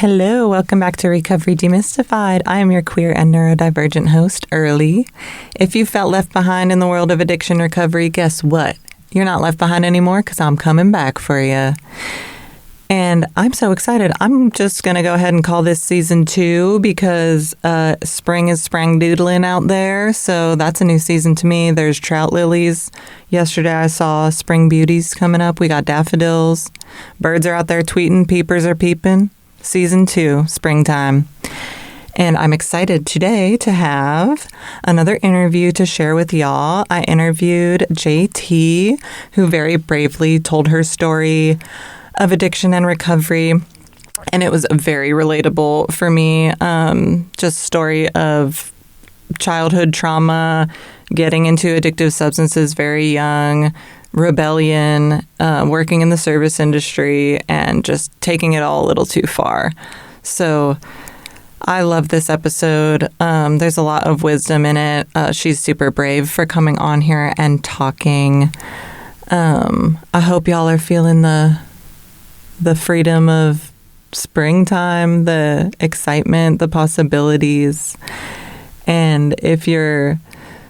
Hello, welcome back to Recovery Demystified. I am your queer and neurodivergent host, Early. If you felt left behind in the world of addiction recovery, guess what? You're not left behind anymore because I'm coming back for you. And I'm so excited. I'm just going to go ahead and call this season 2 because spring is sprang-doodling out there. So that's a new season to me. There's trout lilies. Yesterday I saw spring beauties coming up. We got daffodils. Birds are out there tweeting. Peepers are peeping. Season 2, springtime. And I'm excited today to have another interview to share with y'all. I interviewed JT, who very bravely told her story of addiction and recovery. And it was very relatable for me. Just story of childhood trauma, getting into addictive substances very young, rebellion, working in the service industry, and just taking it all a little too far. So I love this episode. There's a lot of wisdom in it. She's super brave for coming on here and talking. I hope y'all are feeling the freedom of springtime, the excitement, the possibilities. And if you're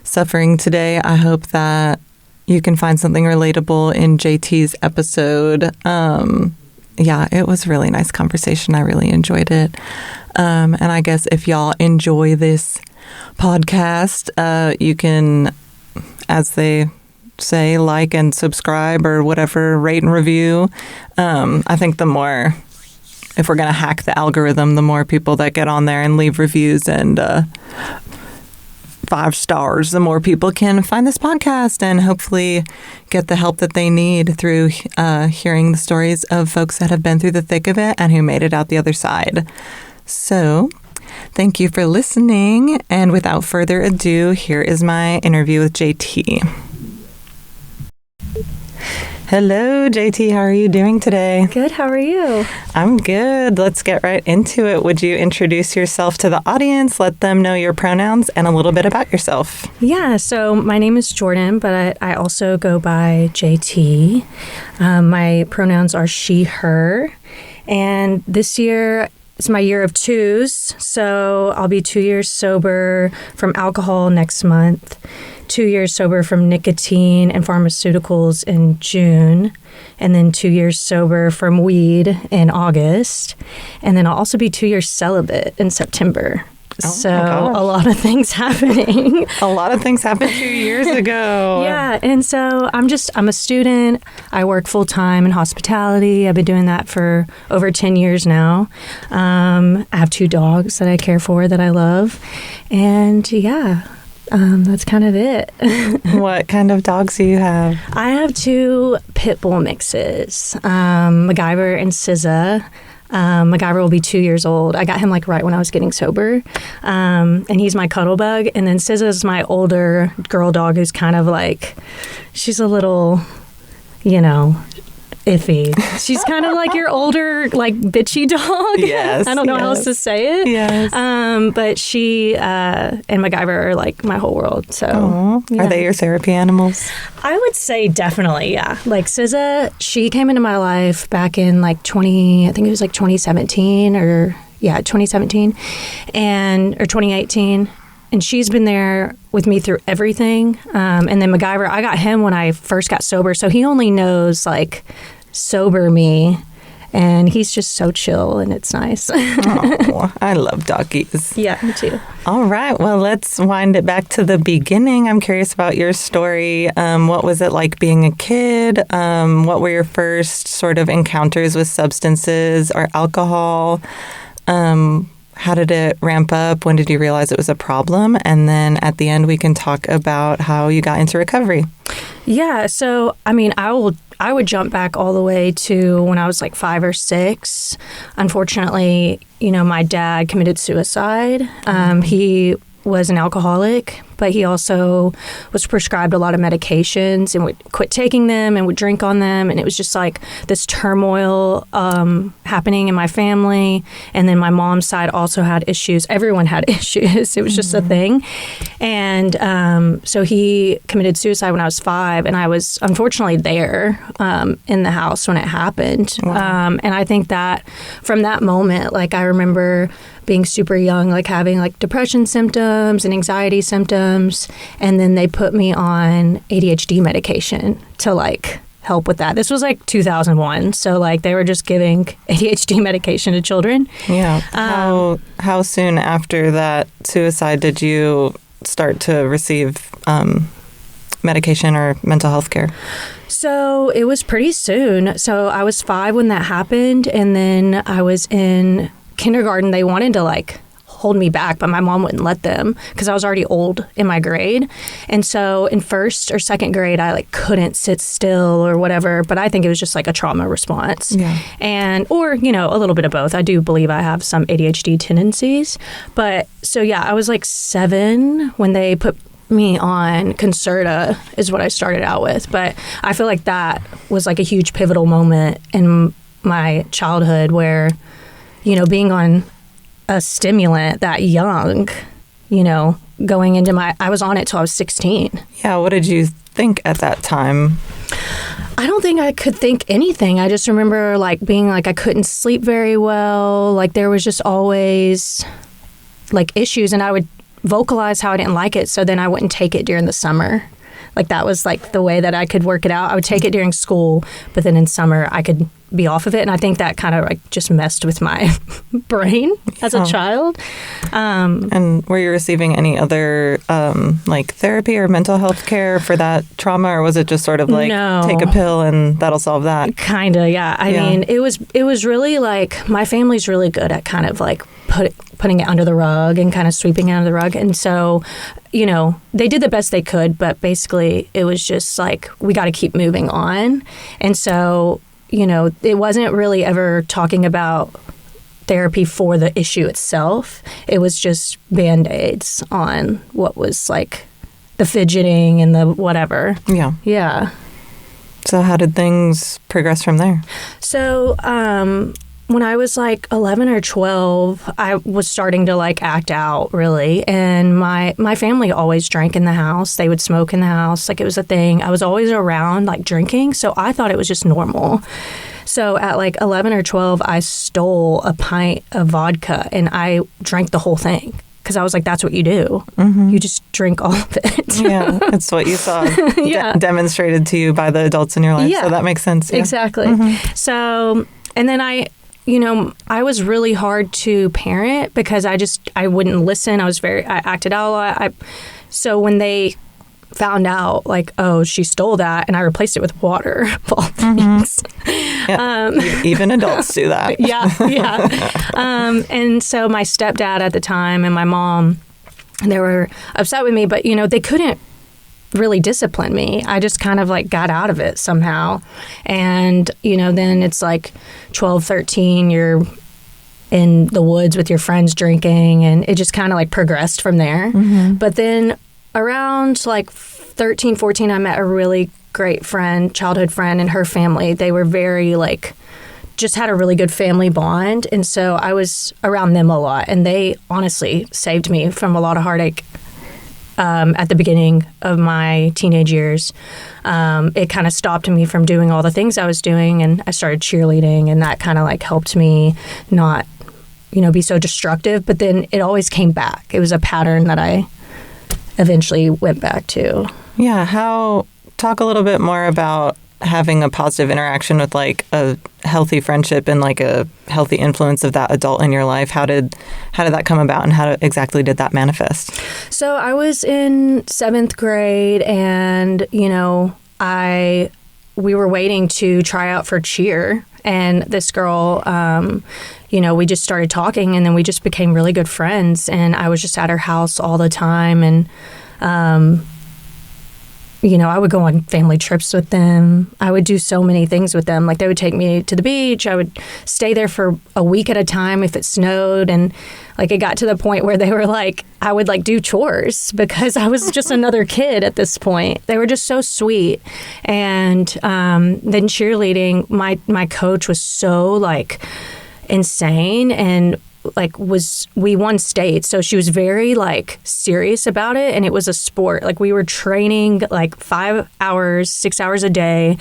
suffering today, I hope that you can find something relatable in JT's episode. Yeah, it was a really nice conversation. I really enjoyed it. And I guess if y'all enjoy this podcast, you can, as they say, like and subscribe or whatever, rate and review. I think the more, if we're going to hack the algorithm, the more people that get on there and leave reviews and 5 stars, the more people can find this podcast and hopefully get the help that they need through hearing the stories of folks that have been through the thick of it and who made it out the other side. So thank you for listening. And without further ado, here is my interview with JT. Hello, JT. How are you doing today? Good. How are you? I'm good. Let's get right into it. Would you introduce yourself to the audience, let them know your pronouns, and a little bit about yourself? Yeah. So my name is Jordan, but I also go by JT. My pronouns are she, her. And this year is my year of 2s. So I'll be 2 years sober from alcohol next month. 2 years sober from nicotine and pharmaceuticals in June, and then 2 years sober from weed in August. And then I'll also be 2 years celibate in September. Oh, so a lot of things happening. A lot of things happened 2 years ago. Yeah. And so I'm a student. I work full time in hospitality. I've been doing that for over 10 years now. I have 2 dogs that I care for that I love. And yeah. That's kind of it. What kind of dogs do you have? I have 2 pit bull mixes, MacGyver and SZA. MacGyver will be 2 years old. I got him like right when I was getting sober. And he's my cuddle bug. And then SZA's my older girl dog who's kind of like, she's a little, iffy. She's kind of like your older, like, bitchy dog. Yes. I don't know how else to say it. Yes. But she and MacGyver are like my whole world. So, yeah. Are they your therapy animals? I would say definitely, yeah. Like SZA, she came into my life back in like 2017 or 2017 or 2018. And she's been there with me through everything. And then MacGyver, I got him when I first got sober. So he only knows like sober me. And he's just so chill and it's nice. Oh, I love doggies. Yeah, me too. All right. Well, let's wind it back to the beginning. I'm curious about your story. What was it like being a kid? What were your first sort of encounters with substances or alcohol? How did it ramp up? When did you realize it was a problem? And then at the end, we can talk about how you got into recovery. Yeah. So, I mean, I would jump back all the way to when I was like 5 or 6. Unfortunately, my dad committed suicide. He was an alcoholic, but he also was prescribed a lot of medications and would quit taking them and would drink on them. And it was just like this turmoil happening in my family. And then my mom's side also had issues. Everyone had issues. It was just a thing. And so he committed suicide when I was 5, and I was unfortunately there in the house when it happened. Wow. And I think that from that moment, like I remember being super young, like having like depression symptoms and anxiety symptoms. And then they put me on ADHD medication to like help with that. This was like 2001. So like they were just giving ADHD medication to children. Yeah. How soon after that suicide did you start to receive medication or mental health care? So it was pretty soon. So I was 5 when that happened. And then I was in kindergarten. They wanted to like hold me back, but my mom wouldn't let them because I was already old in my grade. And so in 1st or 2nd grade, I like couldn't sit still or whatever, but I think it was just like a trauma response. Yeah. And, or, you know, a little bit of both. I do believe I have some ADHD tendencies. But so, yeah, I was like 7 when they put me on Concerta is what I started out with. But I feel like that was like a huge pivotal moment in my childhood where, you know, being on a stimulant that young, you know, going into I was on it till I was 16. Yeah. What did you think at that time? I don't think I could think anything. I just remember like being like I couldn't sleep very well. Like there was just always like issues, and I would vocalize how I didn't like it. So then I wouldn't take it during the summer. Like that was like the way that I could work it out. I would take it during school, but then in summer I could be off of it. And I think that kind of like just messed with my brain as a child. And were you receiving any other like therapy or mental health care for that trauma, or was it just sort of like take a pill and that'll solve that? Kind of, yeah. I mean, it was really like my family's really good at kind of like putting it under the rug and kind of sweeping it under the rug. And so, you know, they did the best they could, but basically it was just like, we got to keep moving on. And so, you know, it wasn't really ever talking about therapy for the issue itself. It was just Band-Aids on what was like the fidgeting and the whatever. Yeah. Yeah. So how did things progress from there? So, when I was like 11 or 12, I was starting to like act out really. And my family always drank in the house. They would smoke in the house. Like it was a thing. I was always around like drinking. So I thought it was just normal. So at like 11 or 12, I stole a pint of vodka and I drank the whole thing. Because I was like, that's what you do. Mm-hmm. You just drink all of it. Yeah, it's what you saw demonstrated to you by the adults in your life. Yeah, so that makes sense. Yeah. Exactly. Mm-hmm. So, and then I was really hard to parent because I wouldn't listen. I acted out a lot. So when they found out like, oh, she stole that, and I replaced it with water of all things. Yeah. Even adults do that. Yeah. And so my stepdad at the time and my mom, they were upset with me, but, you know, they couldn't really discipline me. I just kind of like got out of it somehow. And, you know, then it's like 12, 13, you're in the woods with your friends drinking, and it just kind of like progressed from there. Mm-hmm. But then around like 13, 14, I met a really great friend, childhood friend, and her family. They were very like, just had a really good family bond. And so I was around them a lot, and they honestly saved me from a lot of heartache. At the beginning of my teenage years, it kind of stopped me from doing all the things I was doing, and I started cheerleading, and that kind of like helped me not, you know, be so destructive. But then it always came back. It was a pattern that I eventually went back to. Yeah. Talk a little bit more about having a positive interaction with like a healthy friendship and like a healthy influence of that adult in your life. How did that come about, and how exactly did that manifest? So I was in 7th grade, and, you know, we were waiting to try out for cheer, and this girl, you know, we just started talking, and then we just became really good friends, and I was just at her house all the time, and I would go on family trips with them. I would do so many things with them. Like, they would take me to the beach. I would stay there for a week at a time if it snowed. And like, it got to the point where they were like, I would like do chores because I was just another kid at this point. They were just so sweet. And then cheerleading, my coach was so like insane, and like we won state, so she was very like serious about it, and it was a sport. Like, we were training like 5 hours, 6 hours a day,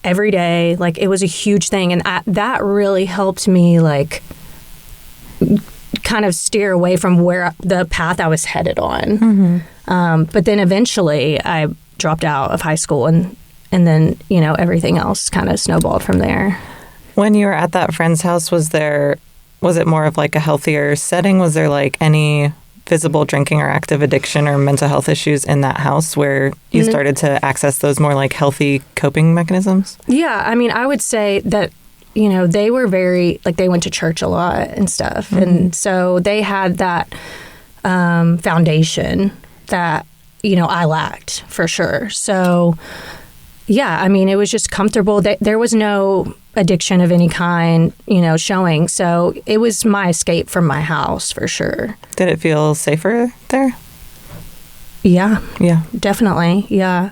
every day. Like, it was a huge thing, and that really helped me like kind of steer away from where the path I was headed on. But then eventually I dropped out of high school, and then everything else kind of snowballed from there. When you were at that friend's house, was it more of like a healthier setting? Was there like any visible drinking or active addiction or mental health issues in that house where you started to access those more like healthy coping mechanisms? Yeah, I mean, I would say that, they were very, like, they went to church a lot and stuff. And so they had that foundation that, I lacked for sure. So, yeah, I mean, it was just comfortable. There was no addiction of any kind, showing. So it was my escape from my house for sure. Did it feel safer there? Yeah, definitely. Yeah.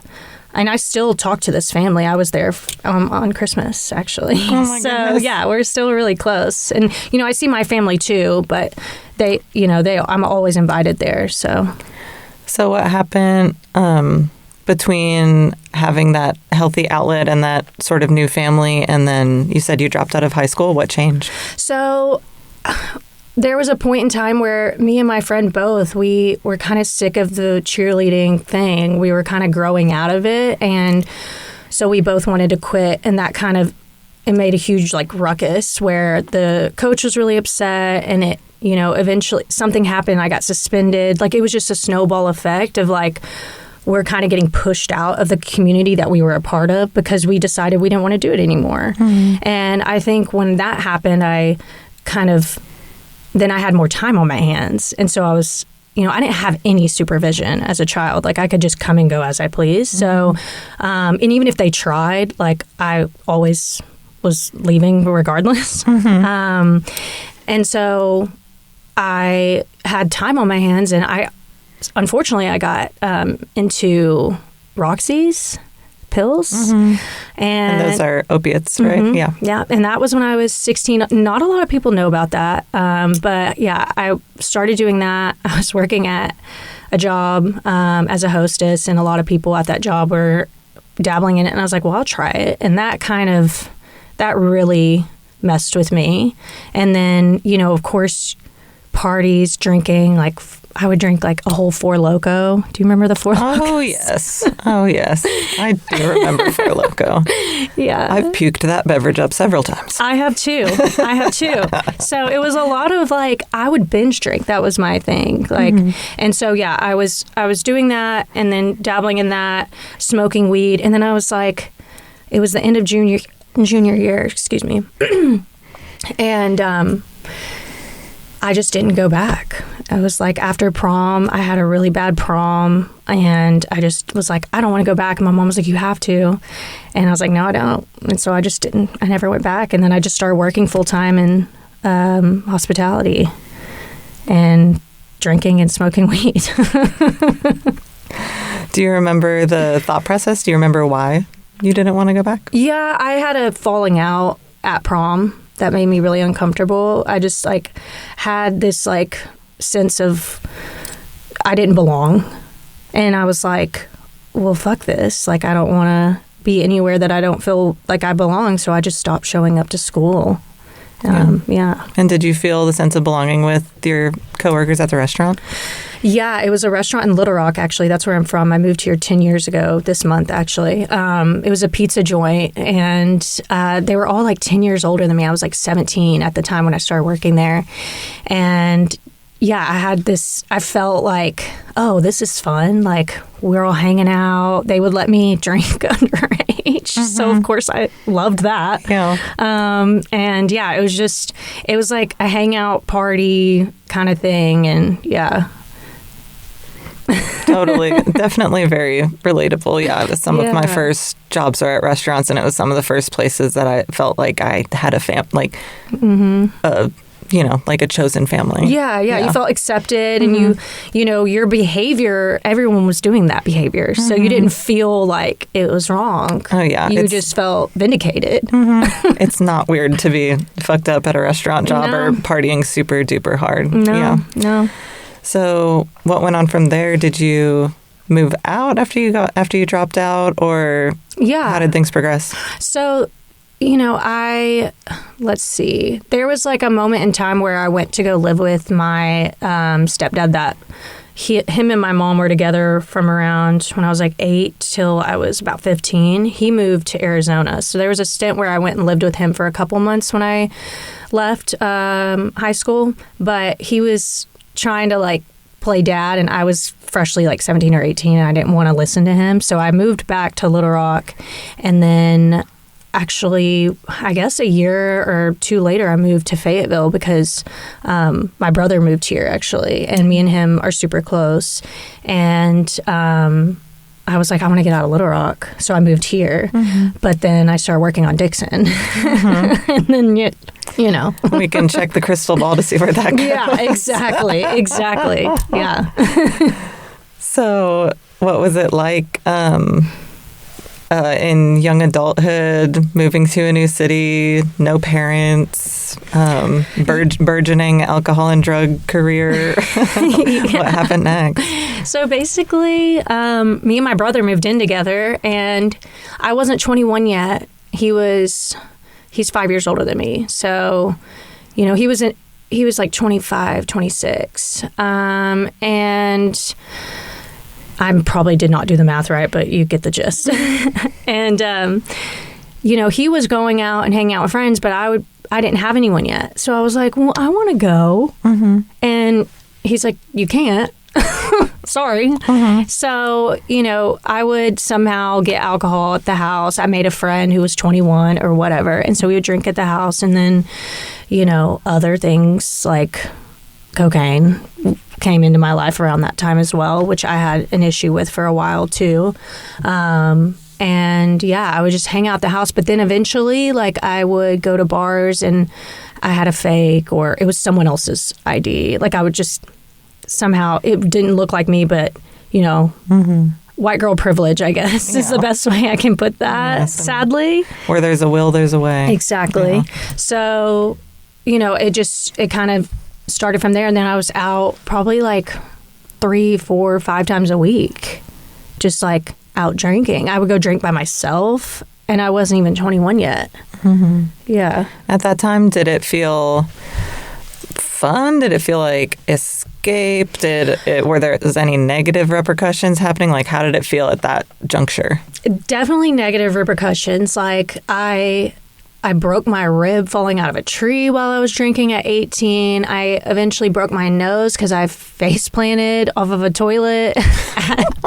And I still talk to this family. I was there on Christmas, actually. Oh my goodness. Yeah, we're still really close. And, I see my family too, but I'm always invited there. So what happened between having that healthy outlet and that sort of new family, and then you said you dropped out of high school? What changed? So there was a point in time where me and my friend both, we were kind of sick of the cheerleading thing. We were kind of growing out of it. And so we both wanted to quit. And that it made a huge like ruckus where the coach was really upset, and it, eventually something happened. I got suspended. Like, it was just a snowball effect of like, we're kind of getting pushed out of the community that we were a part of because we decided we didn't want to do it anymore. And I think when that happened, then I had more time on my hands. And so I was, I didn't have any supervision as a child. Like, I could just come and go as I pleased. So, and even if they tried, like, I always was leaving regardless. And so I had time on my hands, and unfortunately, I got into Roxy's pills. And those are opiates, right? Yeah. And that was when I was 16. Not a lot of people know about that. But yeah, I started doing that. I was working at a job as a hostess, and a lot of people at that job were dabbling in it. And I was like, well, I'll try it. And that really messed with me. And then, of course, parties, drinking, like, I would drink like a whole Four Loko. Do you remember the Four Lokos? Oh, yes. I do remember Four Loko. Yeah. I've puked that beverage up several times. I have too. So it was a lot of like, I would binge drink. That was my thing. Like, and so, yeah, I was doing that, and then dabbling in that, smoking weed. And then I was like, it was the end of junior year, excuse me. And, I just didn't go back. I was like, after prom, I had a really bad prom, and I just was like, I don't want to go back. And my mom was like, you have to. And I was like, no, I don't. And so I just didn't. I never went back. And then I just started working full time in hospitality and drinking and smoking weed. Do you remember the thought process? Do you remember why you didn't want to go back? Yeah, I had a falling out at prom that made me really uncomfortable. I just like had this like sense of I didn't belong. And I was like, well, fuck this. Like, I don't want to be anywhere that I don't feel like I belong. So I just stopped showing up to school. Yeah. And did you feel the sense of belonging with your coworkers at the restaurant? Yeah, it was a restaurant in Little Rock, actually. That's where I'm from. I moved here 10 years ago this month, actually. It was a pizza joint, and they were all like 10 years older than me. I was like 17 at the time when I started working there. And yeah, I felt like, oh, this is fun. Like, we're all hanging out. They would let me drink underage. So, of course, I loved that. Yeah. And yeah, it was like a hangout party kind of thing. And yeah. Totally. Definitely very relatable. Yeah. Some of my first jobs are at restaurants, and it was some of the first places that I felt like I had a like like a chosen family. Yeah. You felt accepted, and your behavior, everyone was doing that behavior. So you didn't feel like it was wrong. Oh, yeah. You just felt vindicated. It's not weird to be fucked up at a restaurant job or partying super duper hard. No. So what went on from there? Did you move out after you dropped out, or how did things progress? So, let's see. There was like a moment in time where I went to go live with my stepdad that him and my mom were together from around when I was like 8 till I was about 15. He moved to Arizona. So there was a stint where I went and lived with him for a couple months when I left high school. But he was trying to like play dad, and I was freshly like 17 or 18, and I didn't want to listen to him. So I moved back to Little Rock, and then actually, I guess a year or two later, I moved to Fayetteville because my brother moved here, actually, and me and him are super close. And I was like, I want to get out of Little Rock. So I moved here. But then I started working on Dixon. And then, we can check the crystal ball to see where that goes. Yeah, exactly. Yeah. So what was it like in young adulthood, moving to a new city, no parents, burgeoning alcohol and drug career? What happened next? So basically, me and my brother moved in together, and I wasn't 21 yet. He's 5 years older than me. So, he was like 25, 26. And I probably did not do the math right, but you get the gist. And, he was going out and hanging out with friends, but I didn't have anyone yet. So I was like, well, I want to go. And he's like, you can't. Sorry. So, I would somehow get alcohol at the house. I made a friend who was 21 or whatever. And so we would drink at the house. And then, other things like cocaine came into my life around that time as well, which I had an issue with for a while too. And I would just hang out at the house. But then eventually, like, I would go to bars and I had a fake, or it was someone else's ID. Like, I would just somehow, it didn't look like me, but, white girl privilege, I guess, is the best way I can put that, sadly. Where there's a will, there's a way. Exactly. Yeah. So, it kind of started from there. And then I was out probably like 3, 4, 5 times a week, just like out drinking. I would go drink by myself, and I wasn't even 21 yet. Yeah. At that time, did it feel fun? Did it feel like escape? Were there any negative repercussions happening? Like, how did it feel at that juncture? Definitely negative repercussions. Like, I broke my rib falling out of a tree while I was drinking at 18. I eventually broke my nose because I face planted off of a toilet.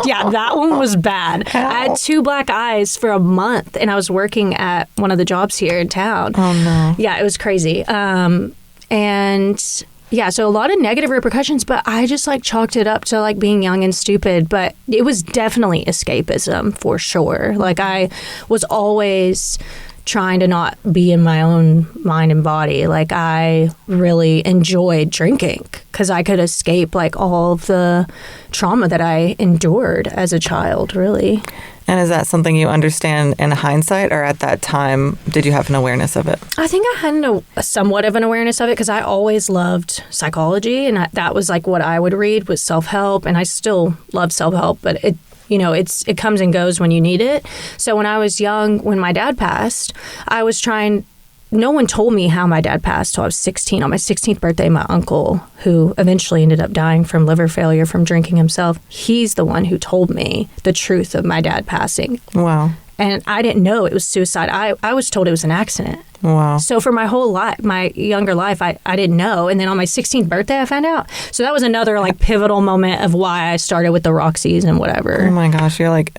Yeah, that one was bad. I had 2 black eyes for a month, and I was working at one of the jobs here in town. Oh, no. Yeah, it was crazy. And yeah, so a lot of negative repercussions, but I just like chalked it up to like being young and stupid. But it was definitely escapism for sure. Like, I was always trying to not be in my own mind and body. Like, I really enjoyed drinking because I could escape like all of the trauma that I endured as a child, really. And is that something you understand in hindsight, or at that time, did you have an awareness of it? I think I had somewhat of an awareness of it because I always loved psychology, and that was like what I would read was self-help, and I still love self-help, but it comes and goes when you need it. So when I was young, when my dad passed, no one told me how my dad passed till I was 16. On my 16th birthday, my uncle, who eventually ended up dying from liver failure from drinking himself, he's the one who told me the truth of my dad passing. Wow. And I didn't know it was suicide. I was told it was an accident. Wow. So for my whole life, my younger life, I didn't know. And then on my 16th birthday, I found out. So that was another like pivotal moment of why I started with the Roxys and whatever. Oh my gosh. You're like,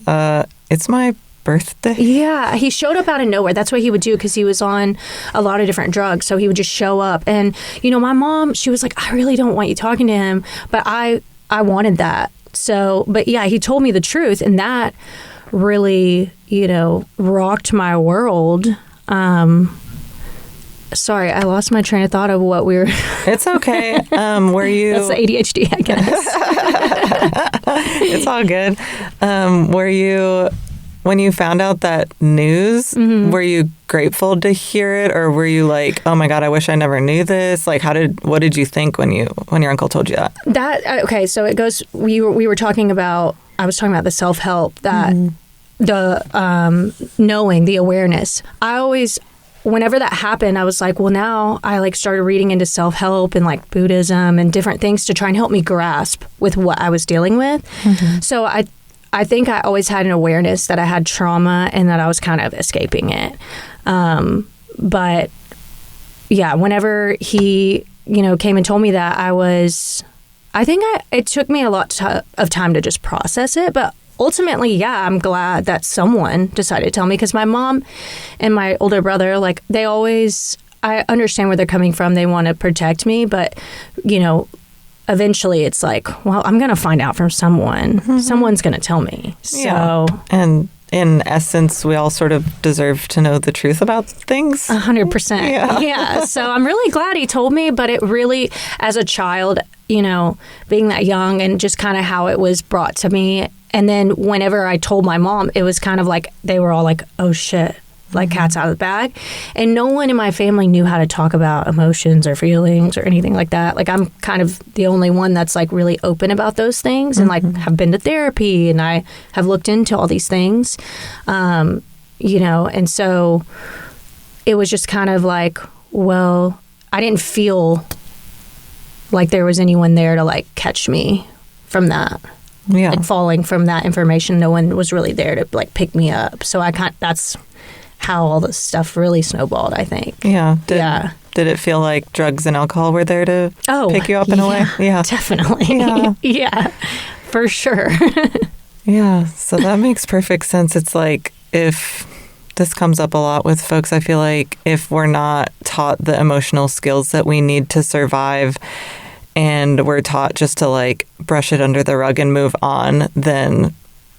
it's my birthday? Yeah. He showed up out of nowhere. That's what he would do because he was on a lot of different drugs. So he would just show up. And, my mom, she was like, I really don't want you talking to him. But I wanted that. So, but yeah, he told me the truth, and that really, rocked my world. Sorry, I lost my train of thought of what we were... It's okay. Were you... That's the ADHD, I guess. It's all good. Were you... When you found out that news, were you grateful to hear it, or were you like, "Oh my God, I wish I never knew this"? Like, what did you think when your uncle told you that? Okay, so it goes. We were talking about. I was talking about the self-help, that the knowing, the awareness. I always, whenever that happened, I was like, well, now I like started reading into self-help and like Buddhism and different things to try and help me grasp with what I was dealing with. So I think I always had an awareness that I had trauma and that I was kind of escaping it. But yeah, whenever he, came and told me that, it took me a lot of time to just process it. But ultimately, yeah, I'm glad that someone decided to tell me, because my mom and my older brother, like, I understand where they're coming from. They want to protect me, but, eventually it's like, well, I'm going to find out from someone. Someone's going to tell me. So, yeah. And in essence, we all sort of deserve to know the truth about things. 100%. Yeah. So I'm really glad he told me, but it really, as a child, being that young and just kind of how it was brought to me. And then whenever I told my mom, it was kind of like, they were all like, oh shit. Like cat's out of the bag. And no one in my family knew how to talk about emotions or feelings or anything like that. Like, I'm kind of the only one that's like really open about those things and like have been to therapy, and I have looked into all these things, and so it was just kind of like, well, I didn't feel like there was anyone there to like catch me from that. Yeah. Like falling from that information. No one was really there to like pick me up. So that's how all this stuff really snowballed, I think. Yeah. Did it feel like drugs and alcohol were there to pick you up in a way? Yeah. Definitely. Yeah. Yeah, for sure. Yeah. So that makes perfect sense. It's like, if this comes up a lot with folks, I feel like if we're not taught the emotional skills that we need to survive, and we're taught just to like brush it under the rug and move on, then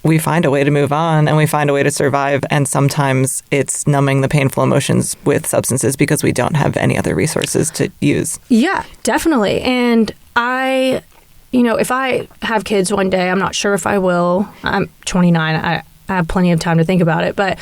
we find a way to move on and we find a way to survive. And sometimes it's numbing the painful emotions with substances because we don't have any other resources to use. Yeah, definitely. And if I have kids one day, I'm not sure if I will. I'm 29. I have plenty of time to think about it. But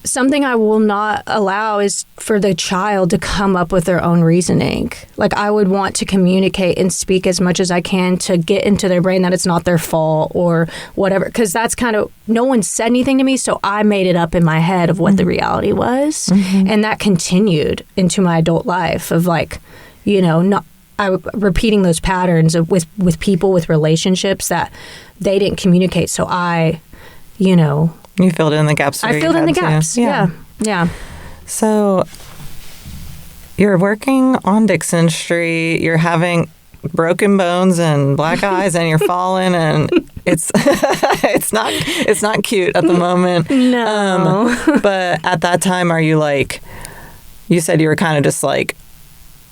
something I will not allow is for the child to come up with their own reasoning. Like, I would want to communicate and speak as much as I can to get into their brain that it's not their fault or whatever. Because that's kind of, no one said anything to me, so I made it up in my head of what the reality was. And that continued into my adult life of like, repeating those patterns of with people, with relationships that they didn't communicate. So you filled in the gaps. I filled in the gaps. Yeah. So you're working on Dixon Street. You're having broken bones and black eyes, and you're falling, and it's it's not cute at the moment. No. But at that time, are you like? You said you were kind of just like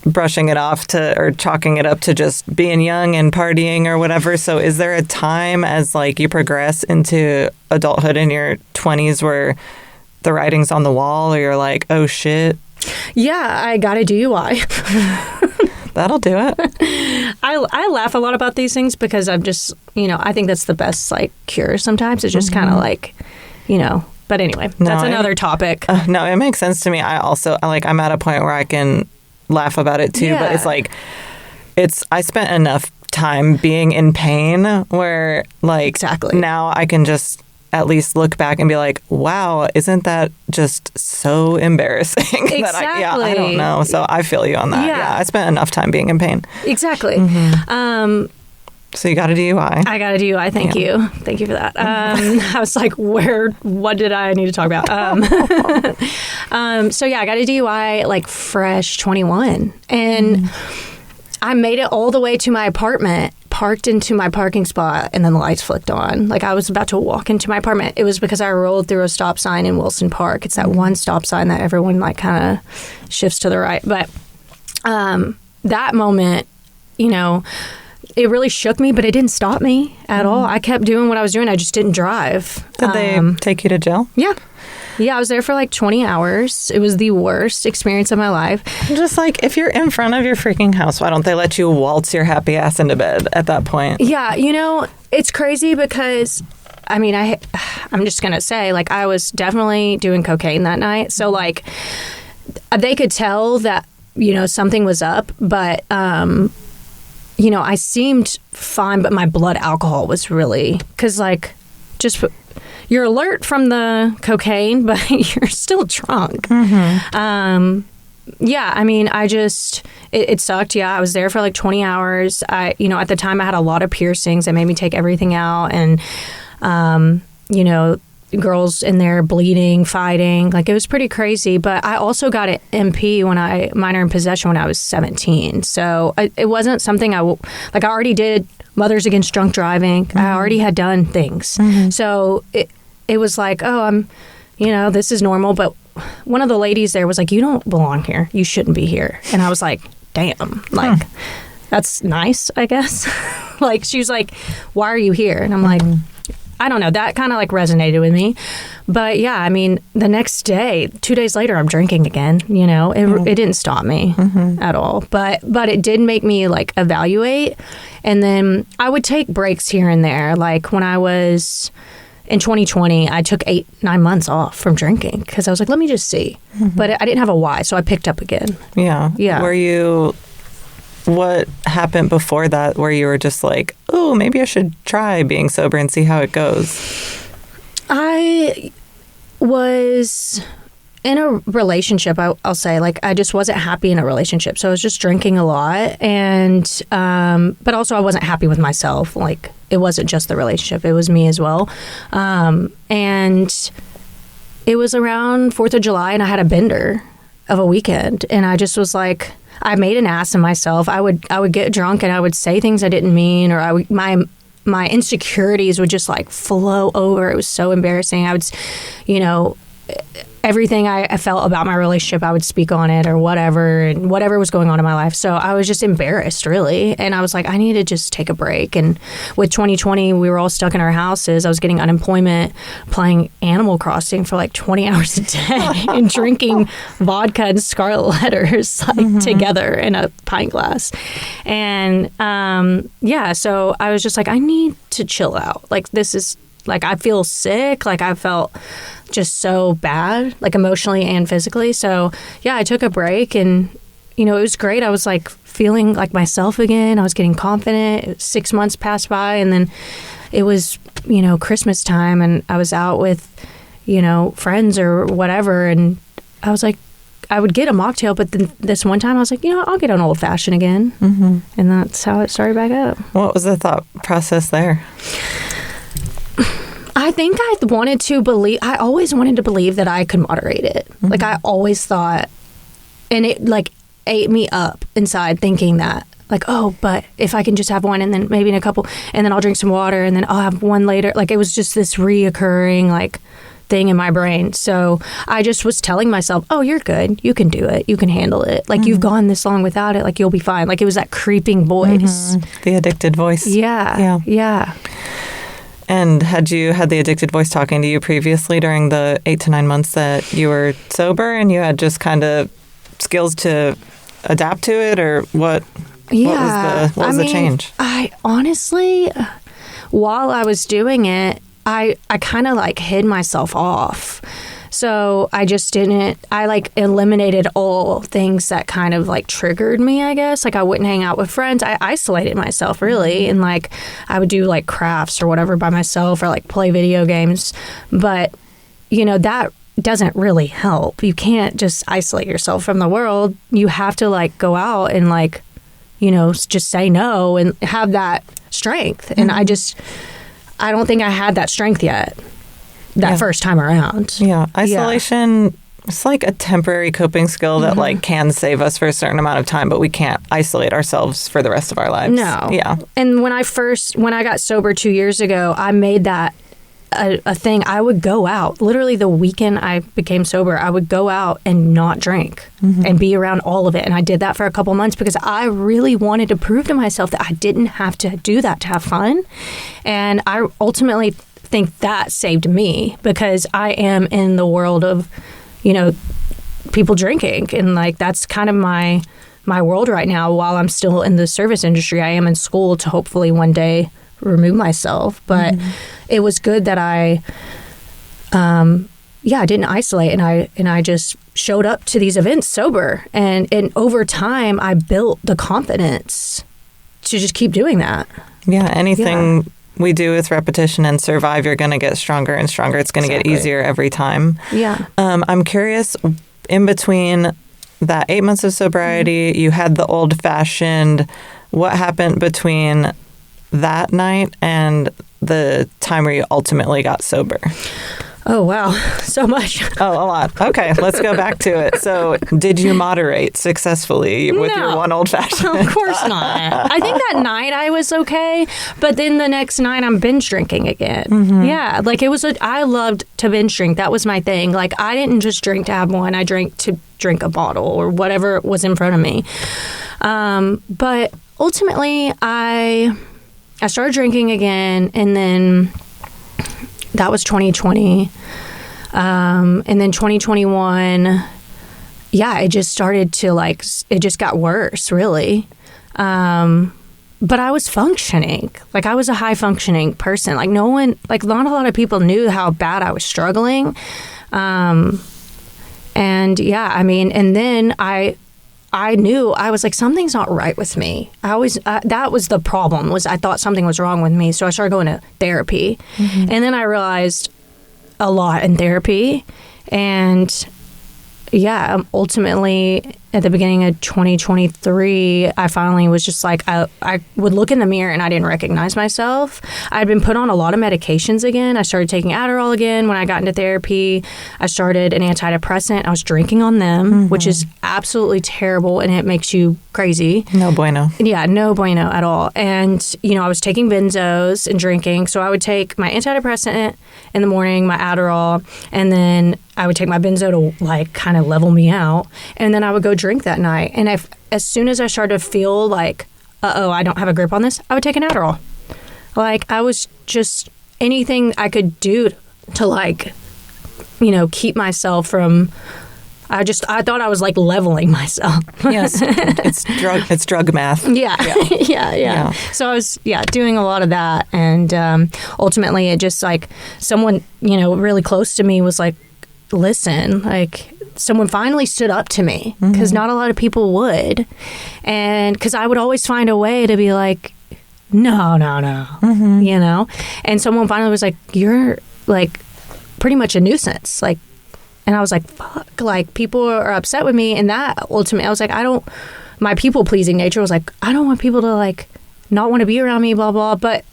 brushing it off or chalking it up to just being young and partying or whatever. So is there a time as like you progress into adulthood in your 20s where the writing's on the wall, or you're like, oh shit? Yeah, I got a DUI. That'll do it. I laugh a lot about these things because I'm just, I think that's the best like cure sometimes. It's just kind of like, but anyway, that's another topic. No, it makes sense to me. I'm at a point where I can laugh about it too, but it's like, I spent enough time being in pain where like exactly now I can just at least look back and be like, wow, isn't that just so embarrassing? Exactly. That I don't know. So I feel you on that. Yeah, I spent enough time being in pain. Exactly. So you got a DUI. I got a DUI. Thank you. Thank you for that. I was like, what did I need to talk about? So yeah, I got a DUI like fresh 21. And I made it all the way to my apartment, parked into my parking spot, and then the lights flicked on. Like, I was about to walk into my apartment. It was because I rolled through a stop sign in Wilson Park. It's that one stop sign that everyone like kind of shifts to the right. But that moment, it really shook me, but it didn't stop me at all. I kept doing what I was doing. I just didn't drive. Did they take you to jail? Yeah. Yeah, I was there for like 20 hours. It was the worst experience of my life. Just like, if you're in front of your freaking house, why don't they let you waltz your happy ass into bed at that point? Yeah, you know, it's crazy because, I mean, I'm just going to say, like, I was definitely doing cocaine that night. So, like, they could tell that, you know, something was up, but, you know, I seemed fine, but my blood alcohol was really, because, like, just... You're alert from the cocaine, but you're still drunk. Yeah, I mean, it sucked. Yeah, I was there for like 20 hours. You know, at the time I had a lot of piercings that made me take everything out. And, you know, girls in there bleeding, fighting. Like, it was pretty crazy. But I also got an MP minor in possession when I was 17. So it wasn't something I already did Mothers Against Drunk Driving. I already had done things. So it was like, oh, you know, this is normal. But one of the ladies there was like, you don't belong here. You shouldn't be here. And I was like, damn, like, that's nice, I guess. Like, she was like, why are you here? And I'm like, I don't know. That kind of like resonated with me. But yeah, I mean, the next day, 2 days later, I'm drinking again. You know, it didn't stop me at all. But it did make me like evaluate. And then I would take breaks here and there. Like when I was in 2020, I took 8-9 months off from drinking because I was like, let me just see. But I didn't have a why. So I picked up again. Yeah. Yeah. What happened before that where you were just like, oh, maybe I should try being sober and see how it goes? I was in a relationship, I'll say. Like, I just wasn't happy in a relationship. So I was just drinking a lot. And, but also I wasn't happy with myself. Like, it wasn't just the relationship. It was me as well. And it was around 4th of July and I had a bender of a weekend. And I just was like... I made an ass of myself. I would get drunk and I would say things I didn't mean, or my insecurities would just like flow over. It was so embarrassing. I would, you know, everything I felt about my relationship, I would speak on it or whatever, and whatever was going on in my life. So I was just embarrassed, really. And I was like, I need to just take a break. And with 2020, we were all stuck in our houses. I was getting unemployment, playing Animal Crossing for like 20 hours a day and drinking vodka and Scarlet Letters like together in a pint glass. And yeah, so I was just like, I need to chill out. Like, this is like, I feel sick. Like, I felt just so bad, like emotionally and physically. So yeah, I took a break and, you know, it was great. I was like feeling like myself again. I was getting confident. 6 months passed by and then it was, you know, Christmas time and I was out with, you know, friends or whatever. And I was like, I would get a mocktail, but then this one time I was like, you know, I'll get an old fashioned again. And that's how it started back up. What was the thought process there? I think I always wanted to believe that I could moderate it. Like, I always thought, and it like ate me up inside thinking that, like, oh, but if I can just have one and then maybe in a couple, and then I'll drink some water and then I'll have one later. Like, it was just this reoccurring like thing in my brain. So I just was telling myself, oh, you're good. You can do it. You can handle it. Like, you've gone this long without it. Like, you'll be fine. Like, it was that creeping voice. The addicted voice. Yeah. And had you had the addicted voice talking to you previously during the 8 to 9 months that you were sober and you had just kind of skills to adapt to it, or what? Yeah. What was the change? I honestly, while I was doing it, I kind of like hid myself off. So I like eliminated all things that kind of like triggered me, I guess. Like, I wouldn't hang out with friends. I isolated myself really. And like, I would do like crafts or whatever by myself or like play video games. But, you know, that doesn't really help. You can't just isolate yourself from the world. You have to like go out and like, you know, just say no and have that strength. And I don't think I had that strength yet. First time around. Yeah. Isolation, it's like a temporary coping skill that like can save us for a certain amount of time, but we can't isolate ourselves for the rest of our lives. No. Yeah. And when I got sober 2 years ago, I made that a thing. I would go out. Literally the weekend I became sober, I would go out and not drink and be around all of it. And I did that for a couple months because I really wanted to prove to myself that I didn't have to do that to have fun. And I ultimately think that saved me because I am in the world of, people drinking. And like, that's kind of my world right now. While I'm still in the service industry, I am in school to hopefully one day remove myself. But it was good that I didn't isolate, and I just showed up to these events sober, and over time I built the confidence to just keep doing that. Anything we do with repetition and survive, you're going to get stronger and stronger. It's going to get easier every time. I'm curious, in between that 8 months of sobriety, you had the old-fashioned. What happened between that night and the time where you ultimately got sober? Oh, wow. So much. Oh, a lot. Okay, let's go back to it. So did you moderate successfully with your one old-fashioned? Of course not. I think that night I was okay, but then the next night I'm binge drinking again. Yeah, like I loved to binge drink. That was my thing. Like, I didn't just drink to have one. I drank to drink a bottle or whatever was in front of me. But ultimately, I started drinking again, and then that was 2020. And then 2021, it just started to it just got worse, really. But I was functioning. Like, I was a high functioning person. Like, not a lot of people knew how bad I was struggling. And then I knew, I was like, something's not right with me. That was the problem, was I thought something was wrong with me. So I started going to therapy. And then I realized a lot in therapy. And ultimately at the beginning of 2023, I finally was just like, I would look in the mirror and I didn't recognize myself. I'd been put on a lot of medications again. I started taking Adderall again when I got into therapy. I started an antidepressant. I was drinking on them, which is absolutely terrible, and it makes you crazy. No bueno. Yeah, no bueno at all. And, I was taking benzos and drinking. So I would take my antidepressant in the morning, my Adderall, and then I would take my benzo to kind of level me out. And then I would go drink that night. And as soon as I started to feel like, I don't have a grip on this, I would take an Adderall. I was just anything I could do to keep myself from. I thought I was leveling myself. Yes, it's drug math. Yeah. So I was doing a lot of that, and ultimately it just someone really close to me was like, listen, someone finally stood up to me, because not a lot of people would, and because I would always find a way to be like, no, and someone finally was like, you're pretty much a nuisance, and I was like, fuck, people are upset with me. And that ultimately, I was like, my people-pleasing nature was like, I don't want people to, not want to be around me, blah, blah. But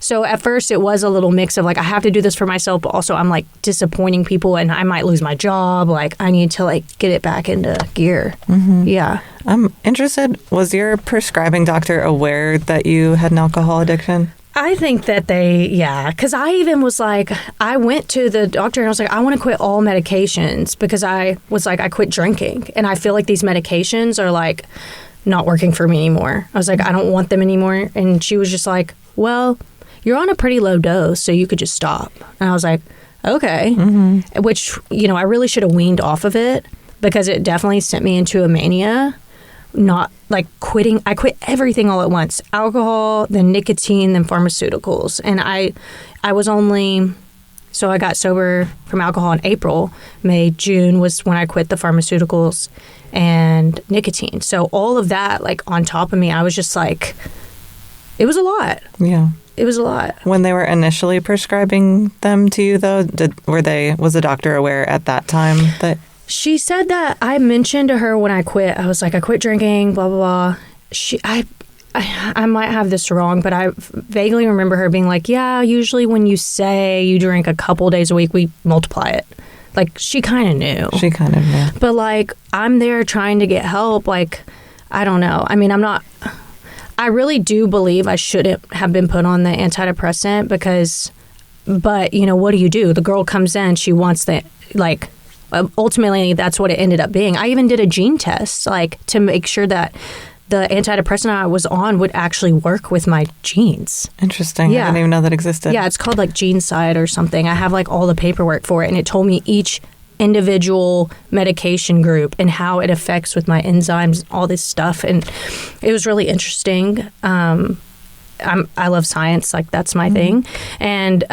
so at first it was a little mix of, I have to do this for myself, but also I'm, disappointing people and I might lose my job. I need to, get it back into gear. Yeah. I'm interested, was your prescribing doctor aware that you had an alcohol addiction? I think that because I even was I went to the doctor and I was like, I want to quit all medications, because I was I quit drinking and I feel like these medications are not working for me anymore. I was like, I don't want them anymore. And she was just like, well, you're on a pretty low dose, so you could just stop. And I was like, okay. Which, I really should have weaned off of it, because it definitely sent me into a mania. Not quitting. I quit everything all at once. Alcohol, then nicotine, then pharmaceuticals. And I was only, so I got sober from alcohol in April. May, June was when I quit the pharmaceuticals and nicotine. So all of that, on top of me, I was just it was a lot. Yeah. It was a lot. When they were initially prescribing them to you, though, was the doctor aware at that time that... She said that I mentioned to her when I quit. I was like, I quit drinking, blah, blah, blah. I might have this wrong, but I vaguely remember her being like, yeah, usually when you say you drink a couple days a week, we multiply it. She kind of knew. She kind of knew. But, I'm there trying to get help. I don't know. I mean, I really do believe I shouldn't have been put on the antidepressant, because But, what do? The girl comes in, she wants ultimately that's what it ended up being. I even did a gene test, to make sure that the antidepressant I was on would actually work with my genes. Interesting. Yeah. I didn't even know that existed. Yeah, it's called GeneSide or something. I have all the paperwork for it, and it told me each individual medication group and how it affects with my enzymes, all this stuff. And it was really interesting. I love science. That's my thing. And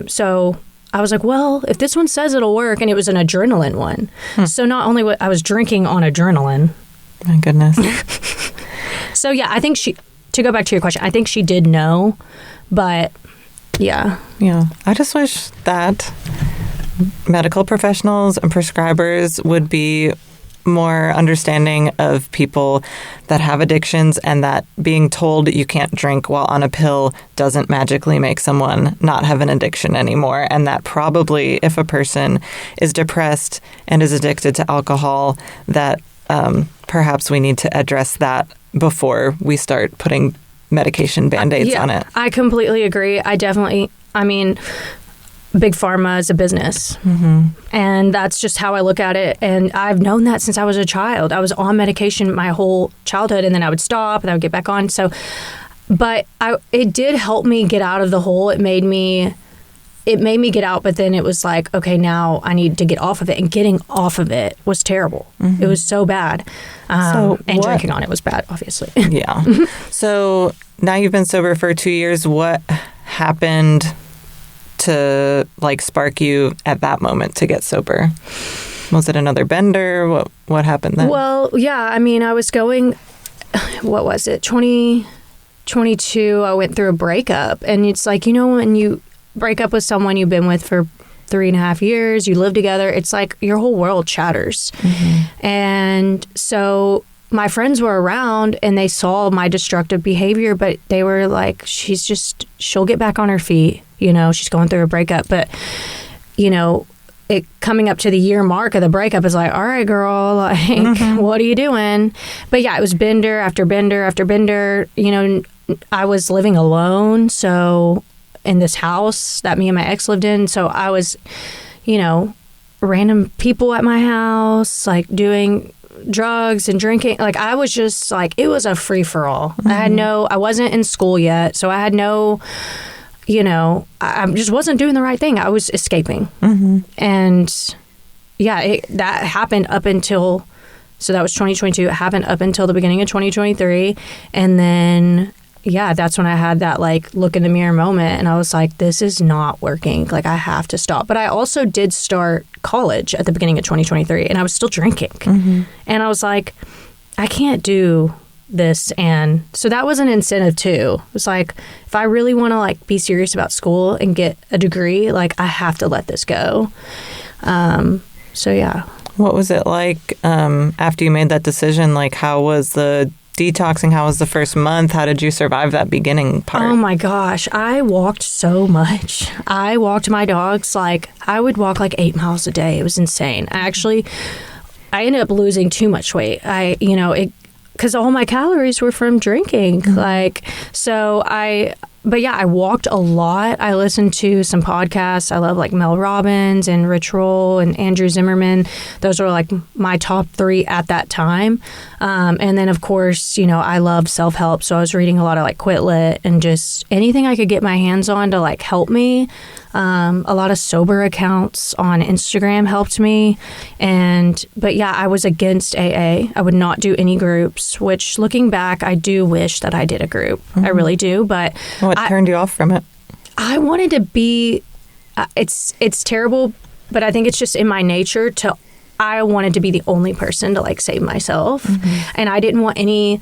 so I was like, well, if this one says it'll work, and it was an adrenaline one. So not only I was drinking on adrenaline. My goodness. So yeah, I think to go back to your question, I think she did know, but yeah. Yeah. I just wish that medical professionals and prescribers would be more understanding of people that have addictions, and that being told you can't drink while on a pill doesn't magically make someone not have an addiction anymore. And that probably if a person is depressed and is addicted to alcohol, that perhaps we need to address that before we start putting medication Band-Aids on it. I completely agree. Big pharma is a business. And that's just how I look at it. And I've known that since I was a child. I was on medication my whole childhood, and then I would stop and I would get back on. So, but it did help me get out of the hole. It made me get out, but then it was okay, now I need to get off of it. And getting off of it was terrible. It was so bad. Drinking on it was bad, obviously. Yeah. So now you've been sober for 2 years. What happened to spark you at that moment to get sober? Was it another bender? What happened then? Well, yeah, I was going, what was it? 2022, I went through a breakup, and it's when you break up with someone you've been with for 3.5 years, you live together, it's your whole world shatters. And so my friends were around, and they saw my destructive behavior, but they were she'll get back on her feet. She's going through a breakup, but, it coming up to the year mark of the breakup is all right, girl, what are you doing? But yeah, it was bender after bender after bender. I was living alone. So in this house that me and my ex lived in. So I was, random people at my house, doing drugs and drinking. I was just it was a free for all. I wasn't in school yet. So I had no, I just wasn't doing the right thing. I was escaping. And yeah, that happened up until, so that was 2022. It happened up until the beginning of 2023. And then, yeah, that's when I had that look in the mirror moment, and I was this is not working. I have to stop. But I also did start college at the beginning of 2023, and I was still drinking. And I was I can't do this. And so that was an incentive too. It was if I really want to be serious about school and get a degree, I have to let this go. So yeah. What was it after you made that decision? How was the detoxing? How was the first month? How did you survive that beginning part? Oh my gosh, I walked so much. I walked my dogs I would walk 8 miles a day. It was insane. I ended up losing too much weight. Because all my calories were from drinking. But yeah, I walked a lot. I listened to some podcasts. I love Mel Robbins and Rich Roll and Andrew Zimmerman. Those were my top 3 at that time. And then of course, I love self-help. So I was reading a lot of Quit Lit and just anything I could get my hands on to help me. A lot of sober accounts on Instagram helped me. But yeah, I was against AA. I would not do any groups, which looking back, I do wish that I did a group. I really do. But what turned you off from it? I wanted to be, it's terrible, but I think it's just in my nature I wanted to be the only person to save myself. And I didn't want I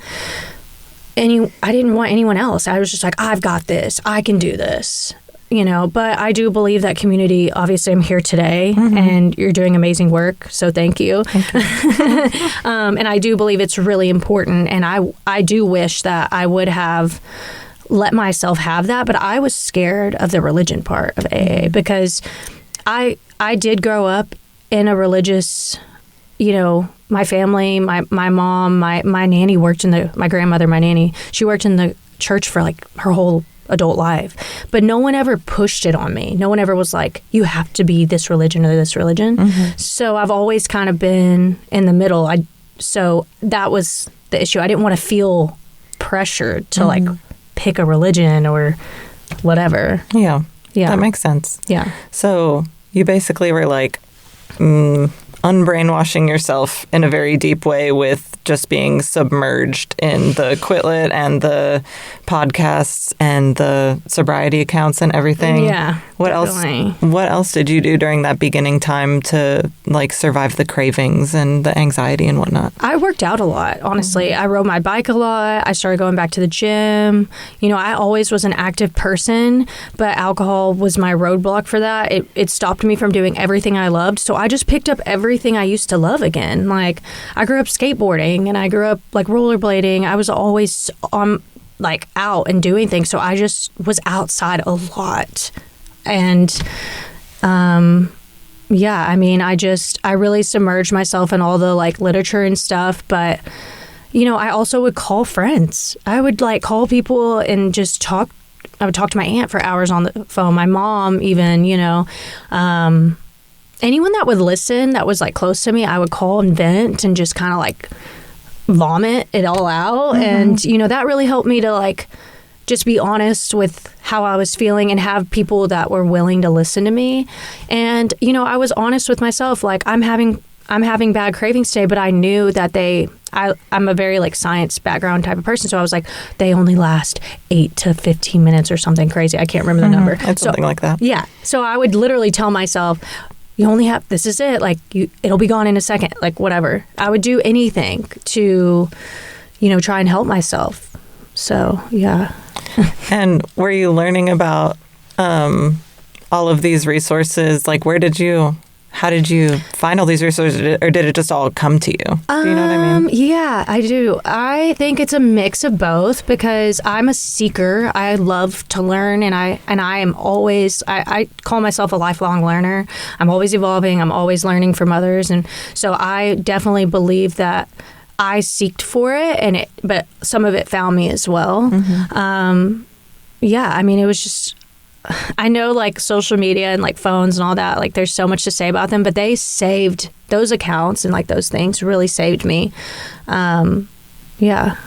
didn't want anyone else. I was just I've got this. I can do this. But I do believe that community, obviously I'm here today and you're doing amazing work. So thank you. And I do believe it's really important. And I do wish that I would have let myself have that. But I was scared of the religion part of AA because I did grow up in a religious, my family, my mom, my nanny worked in my grandmother, my nanny, she worked in the church for her whole adult life. But no one ever pushed it on me. No one ever was like, you have to be this religion or this religion. So I've always kind of been in the middle. So that was the issue. I didn't want to feel pressured to like pick a religion or whatever. Yeah. That makes sense. Yeah. So you basically were like unbrainwashing yourself in a very deep way with just being submerged in the Quitlet and the podcasts and the sobriety accounts and everything. Yeah. What definitely. What else did you do during that beginning time to like survive the cravings and the anxiety and whatnot? I worked out a lot, honestly. I rode my bike a lot. I started going back to the gym. You know, I always was an active person, but alcohol was my roadblock for that. It stopped me from doing everything I loved. So I just picked up everything I used to love again. Like, I grew up skateboarding and I grew up like rollerblading. I was always like out and doing things. So I just was outside a lot. And yeah, I mean, I really submerged myself in all the like literature and stuff. But, you know, I also would call friends. I would like call people and just talk. I would talk to my aunt for hours on the phone. My mom even, you know, anyone that would listen that was like close to me, I would call and vent and just kind of like vomit it all out. And, you know, that really helped me to like just be honest with how I was feeling and have people that were willing to listen to me. And, you know, I was honest with myself. Like, I'm having bad cravings today, but I knew that I'm a very like science background type of person. So I was like, they only last 8 to 15 minutes or something crazy. I can't remember the number. It's something like that. Yeah. So I would literally tell myself, you only have, this is it. Like, it'll be gone in a second, like whatever. I would do anything to, you know, try and help myself. So, yeah. And were you learning about all of these resources? Like, how did you find all these resources, or did it just all come to you? Do you know what I mean? Yeah, I do. I think it's a mix of both because I'm a seeker. I love to learn, and I am always, I call myself a lifelong learner. I'm always evolving. I'm always learning from others. And so I definitely believe that I seeked for it, but some of it found me as well. Yeah, I mean, it was just, I know like social media and like phones and all that, like there's so much to say about them, but they saved those accounts and like those things really saved me. Yeah.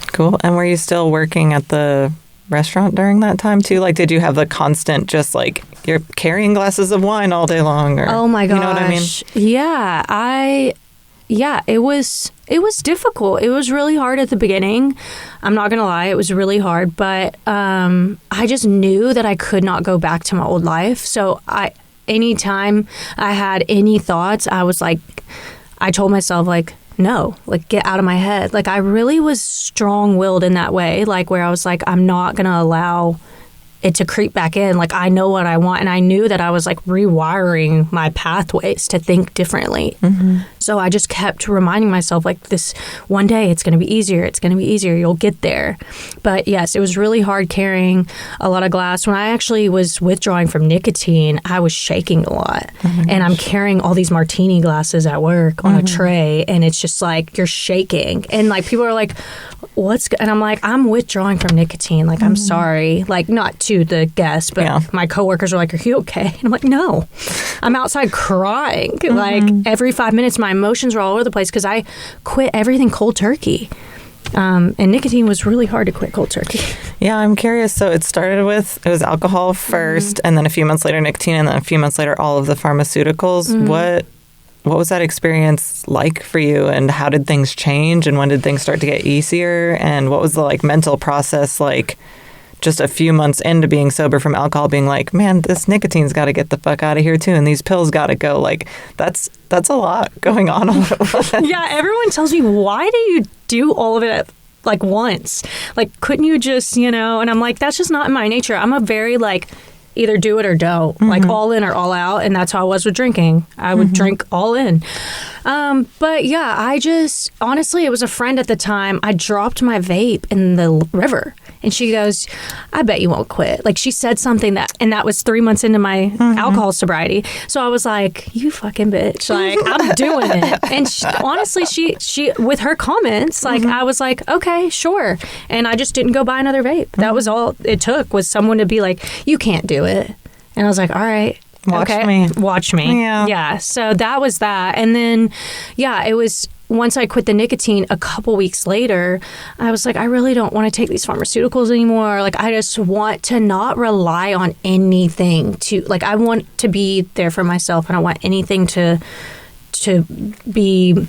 Cool. And were you still working at the restaurant during that time too? Like, did you have the constant just like you're carrying glasses of wine all day long? Or, oh my gosh. You know what I mean? Yeah, it was difficult. It was really hard at the beginning. I'm not going to lie. It was really hard, but I just knew that I could not go back to my old life. So anytime I had any thoughts, I was like, I told myself like, no, like get out of my head. Like I really was strong-willed in that way, like where I was like, I'm not going to allow it to creep back in. Like I know what I want, and I knew that I was like rewiring my pathways to think differently. So I just kept reminding myself like this one day it's going to be easier. It's going to be easier. You'll get there. But yes, it was really hard carrying a lot of glass. When I actually was withdrawing from nicotine, I was shaking a lot. And I'm carrying all these martini glasses at work on a tray, and it's just like you're shaking. And like people are like, and I'm like, I'm withdrawing from nicotine. Like, I'm sorry. Like, not to the guests, but my coworkers are like, are you okay? And I'm like, no. I'm outside crying. Like, every 5 minutes, my emotions were all over the place because I quit everything cold turkey. And nicotine was really hard to quit cold turkey. Yeah, I'm curious. So it started with, it was alcohol first, and then a few months later nicotine, and then a few months later all of the pharmaceuticals. What was that experience like for you, and how did things change, and when did things start to get easier, and what was the like mental process like just a few months into being sober from alcohol, being like, man, this nicotine's got to get the fuck out of here too, and these pills got to go. Like that's a lot going on all at once. Yeah, everyone tells me, why do you do all of it like once? Like, couldn't you just, you know? And I'm like, that's just not in my nature. I'm a very like, either do it or don't, like all in or all out. And that's how I was with drinking. I would drink all in. But yeah, honestly, it was a friend at the time. I dropped my vape in the river And she goes, I bet you won't quit. Like, she said something that was 3 months into my alcohol sobriety. So I was like, you fucking bitch. Like, I'm doing it. And honestly, she with her comments, like, I was like, okay, sure. And I just didn't go buy another vape. That was all it took, was someone to be like, you can't do it. And I was like, all right. Watch me. Yeah. So that was that. And then, it was once I quit the nicotine a couple weeks later, I was like, I really don't want to take these pharmaceuticals anymore. Like, I just want to not rely on anything like, I want to be there for myself. I don't want anything to be,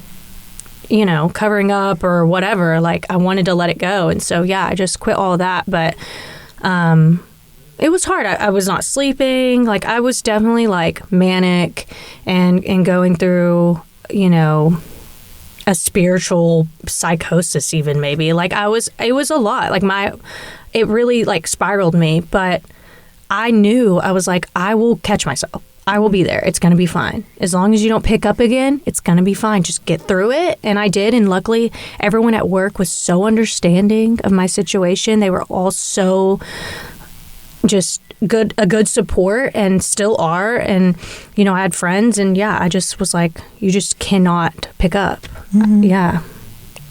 covering up or whatever. Like, I wanted to let it go. And so, I just quit all of that. But, it was hard. I was not sleeping. Like, I was definitely like manic and going through, a spiritual psychosis even, maybe. Like, it was a lot. Like, it really like spiraled me, but I knew, I was like, I will catch myself. I will be there. It's going to be fine. As long as you don't pick up again, it's going to be fine. Just get through it. And I did. And luckily, everyone at work was so understanding of my situation. They were all so just a good support, and still are. And, I had friends, and I just was like, you just cannot pick up. Yeah.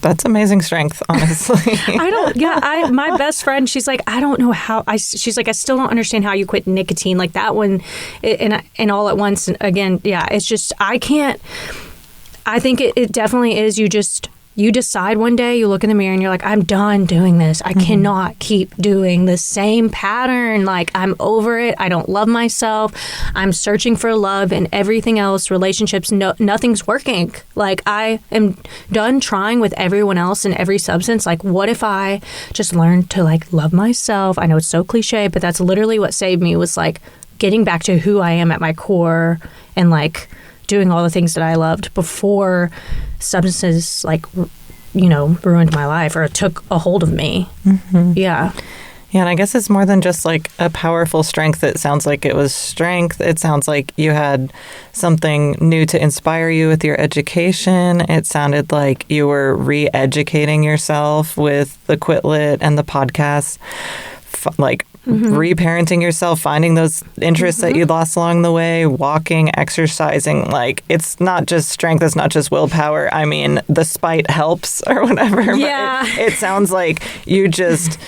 That's amazing strength, honestly. My best friend, she's like, I don't know how, she's like, I still don't understand how you quit nicotine like that one and all at once. And again, it's just, I think it definitely is, you decide one day, you look in the mirror and you're like, I'm done doing this. I cannot keep doing the same pattern. Like, I'm over it. I don't love myself. I'm searching for love, and everything else, relationships, nothing's working. Like, I am done trying with everyone else and every substance. Like, what if I just learned to like love myself? I know it's so cliche, but that's literally what saved me, was like getting back to who I am at my core, and like doing all the things that I loved before substances like, ruined my life or took a hold of me. Yeah, and I guess it's more than just like a powerful strength. It sounds like it was strength. It sounds like you had something new to inspire you with your education. It sounded like you were re-educating yourself with the Quit Lit and the podcast, reparenting yourself, finding those interests that you lost along the way, walking, exercising. Like, it's not just strength, it's not just willpower. I mean, the spite helps or whatever. Yeah. But it sounds like you just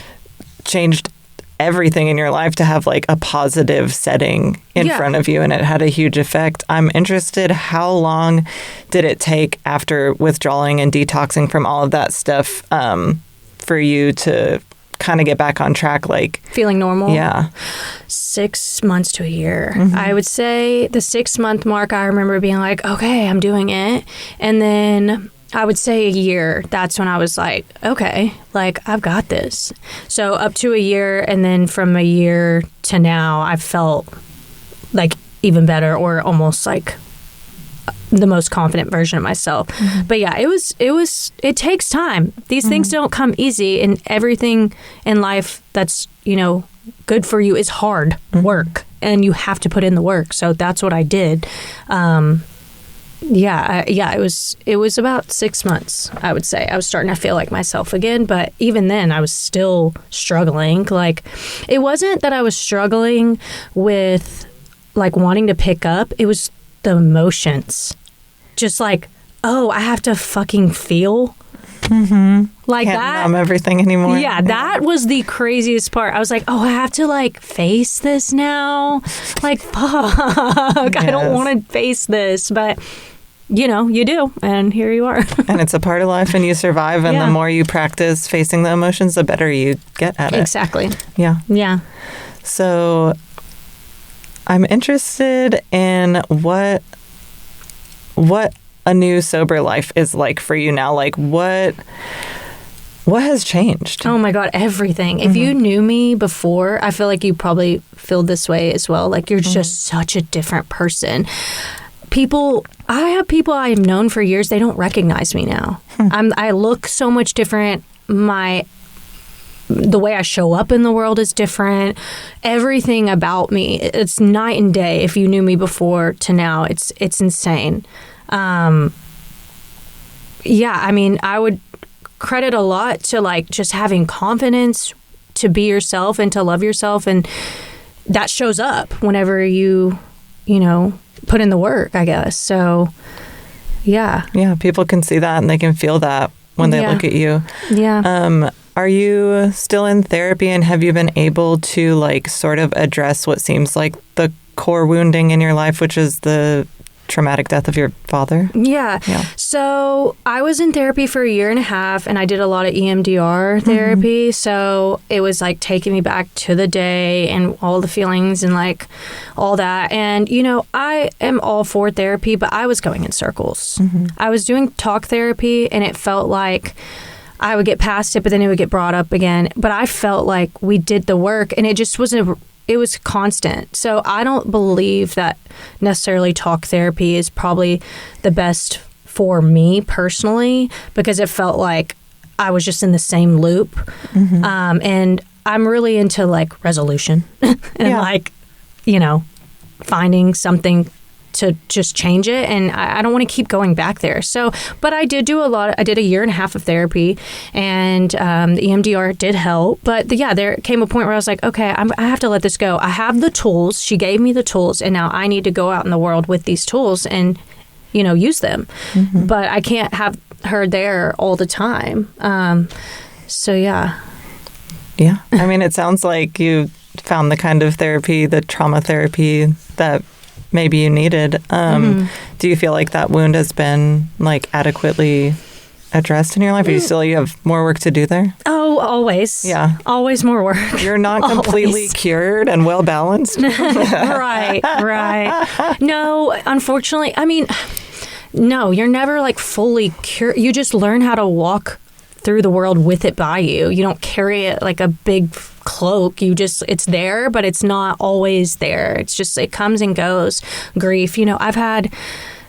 changed everything in your life to have like a positive setting in front of you, and it had a huge effect. I'm interested, how long did it take after withdrawing and detoxing from all of that stuff for you to kind of get back on track, like feeling normal? 6 months to a year. I would say the 6 month mark, I remember being like, okay, I'm doing it. And then I would say a year, that's when I was like, okay, like, I've got this. So up to a year, and then from a year to now, I felt like even better, or almost like the most confident version of myself. But it takes time. These things don't come easy, and everything in life that's, good for you is hard work, and you have to put in the work. So that's what I did. It was about 6 months, I would say. I was starting to feel like myself again, but even then I was still struggling. Like, it wasn't that I was struggling with like wanting to pick up. It was the emotions. Just like, oh, I have to fucking feel like Can't that. numb everything anymore. Yeah, that was the craziest part. I was like, oh, I have to like face this now. Like, fuck, I don't want to face this, but you do, and here you are. And it's a part of life, and you survive, and the more you practice facing the emotions, the better you get at it. Exactly. Yeah. So I'm interested in what a new sober life is like for you now. Like, what has changed? Oh my God, everything. If you knew me before, I feel like you probably feel this way as well. Like, you're just such a different person. I have people I have known for years, they don't recognize me now. I look so much different. The way I show up in the world is different. Everything about me, it's night and day. If you knew me before to now, it's insane. I mean, I would credit a lot to like just having confidence to be yourself and to love yourself. And that shows up whenever you put in the work, I guess. So, yeah. Yeah, people can see that and they can feel that when they look at you. Yeah. Are you still in therapy, and have you been able to like sort of address what seems like the core wounding in your life, which is the traumatic death of your father? Yeah. So I was in therapy for 1.5 years, and I did a lot of EMDR therapy. So it was like taking me back to the day and all the feelings and like all that. And, I am all for therapy, but I was going in circles. I was doing talk therapy, and it felt like I would get past it, but then it would get brought up again. But I felt like we did the work, and it just wasn't. It was constant. So I don't believe that necessarily talk therapy is probably the best for me personally, because it felt like I was just in the same loop. And I'm really into like resolution and like, finding something to just change it. And I don't want to keep going back there. So, but I did do I did 1.5 years of therapy, and the EMDR did help. But there came a point where I was like, okay, I have to let this go. I have the tools. She gave me the tools, and now I need to go out in the world with these tools and, use them. But I can't have her there all the time. So, yeah. Yeah. I mean, it sounds like you found the kind of therapy, the trauma therapy that maybe you needed. Do you feel like that wound has been like adequately addressed in your life? Or you have more work to do there? Oh, always. Yeah. Always more work. You're not completely cured and well balanced. Right. No, unfortunately, no, you're never like fully cured. You just learn how to walk through the world with it by you. You don't carry it like a big cloak. It's there, but it's not always there. It's just, it comes and goes. Grief. I've had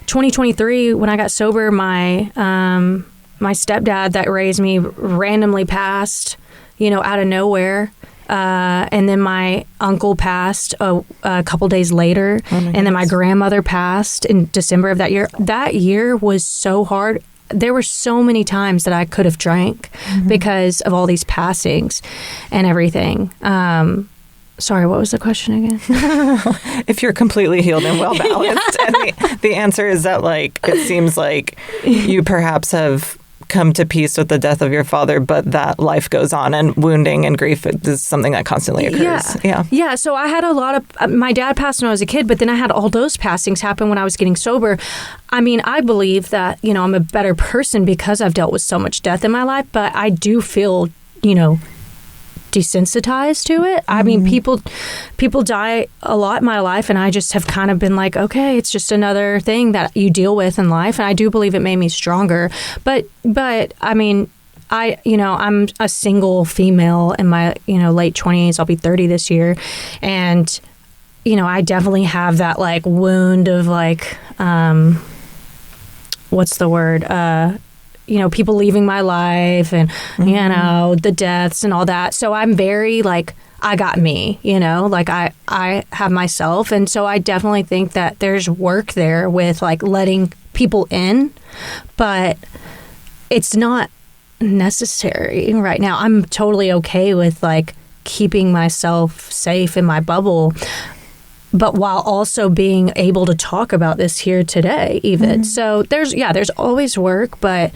2023 when I got sober, my stepdad that raised me randomly passed, out of nowhere. And then my uncle passed a couple days later. And then my grandmother passed in December of that year. That year was so hard. There were so many times that I could have drank because of all these passings and everything. Sorry, what was the question again? If you're completely healed and well balanced. And the answer is that, like, it seems like you perhaps have come to peace with the death of your father, but that life goes on, and wounding and grief is something that constantly occurs. Yeah. So I had a lot of, my dad passed when I was a kid, but then I had all those passings happen when I was getting sober. I believe that, I'm a better person because I've dealt with so much death in my life, but I do feel, desensitized to it. People die a lot in my life, and I just have kind of been like, okay, it's just another thing that you deal with in life. And I do believe it made me stronger. But I'm a single female in my, late 20s. I'll be 30 this year. And, I definitely have that like wound of like, what's the word? People leaving my life and, the deaths and all that. So I'm very like, I got me, like I have myself. And so I definitely think that there's work there with like letting people in, but it's not necessary right now. I'm totally okay with like keeping myself safe in my bubble, but while also being able to talk about this here today, even. So there's always work, but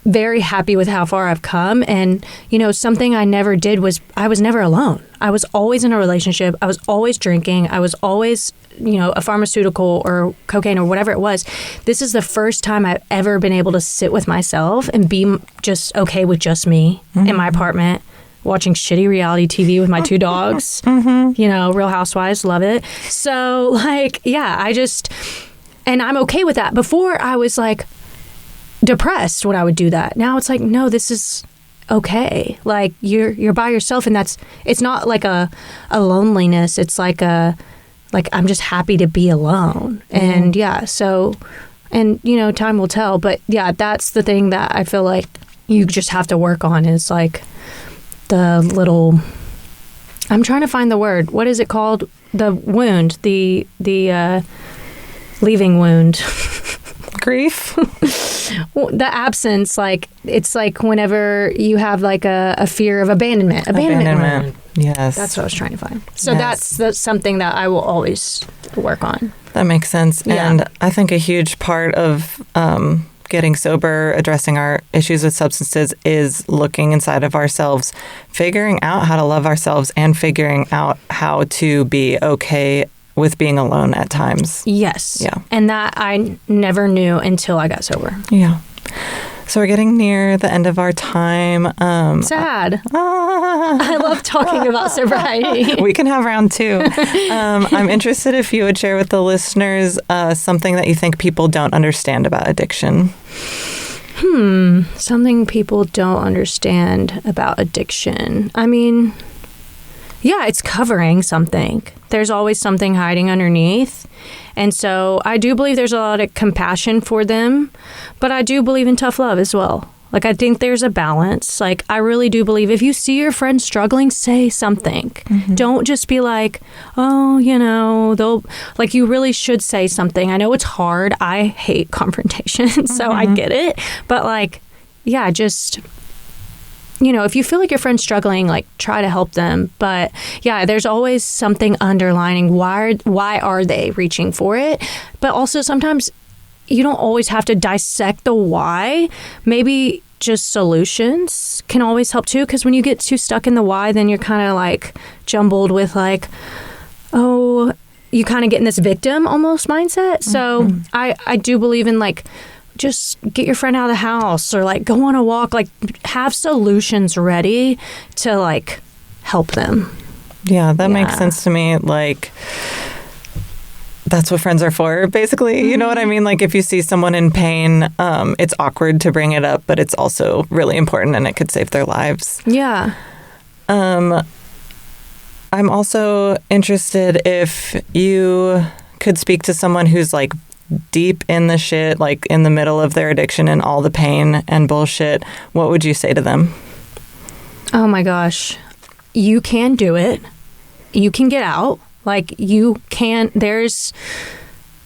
very happy with how far I've come. And, something I never did was I was never alone. I was always in a relationship. I was always drinking. I was always, a pharmaceutical or cocaine or whatever it was. This is the first time I've ever been able to sit with myself and be just okay with just me in my apartment, watching shitty reality TV with my 2 dogs, Real Housewives, love it. So like, and I'm okay with that. Before I was like depressed when I would do that. Now it's like, no, this is okay. Like you're by yourself, and it's not like a loneliness. It's like I'm just happy to be alone. And time will tell. But that's the thing that I feel like you just have to work on is like the little, I'm trying to find the word. What is it called? The wound, the leaving wound. grief? Well, the absence, like, it's like whenever you have like a fear of abandonment. Abandonment. Yes. That's what I was trying to find. So Yes. that's something that I will always work on. That makes sense. Yeah. And I think a huge part of getting sober, addressing our issues with substances, is looking inside of ourselves, figuring out how to love ourselves, and figuring out how to be okay with being alone at times. Yes. Yeah. And that I never knew until I got sober. Yeah. So we're getting near the end of our time. Sad. I love talking about sobriety. We can have round two. I'm interested if you would share with the listeners something that you think people don't understand about addiction. Something people don't understand about addiction. I mean, yeah, it's covering something. There's always something hiding underneath. And so I do believe there's a lot of compassion for them, but I do believe in tough love as well. Like, I think there's a balance. Like, I really do believe if you see your friend struggling, say something. Don't just be like, oh, you know, they'll, like, you really should say something. I know it's hard. I hate confrontation, so I get it. But, like, yeah, just, you know, if you feel like your friend's struggling, like, try to help them. But yeah, there's always something underlining. Why are they reaching for it? But also sometimes you don't always have to dissect the why. Maybe just solutions can always help too. Because when you get too stuck in the why, then you're kind of like jumbled with like, oh, you kind of get in this victim almost mindset. So I do believe in like, just get your friend out of the house or like go on a walk, like have solutions ready to like help them. Yeah, that makes sense to me. Like, that's what friends are for, basically. You know what I mean? Like, if you see someone in pain, it's awkward to bring it up, but it's also really important and it could save their lives. Yeah. I'm also interested if you could speak to someone who's like deep in the shit, like in the middle of their addiction and all the pain and bullshit. What would you say to them? Oh my gosh. You can do it. You can get out. Like, you can, there is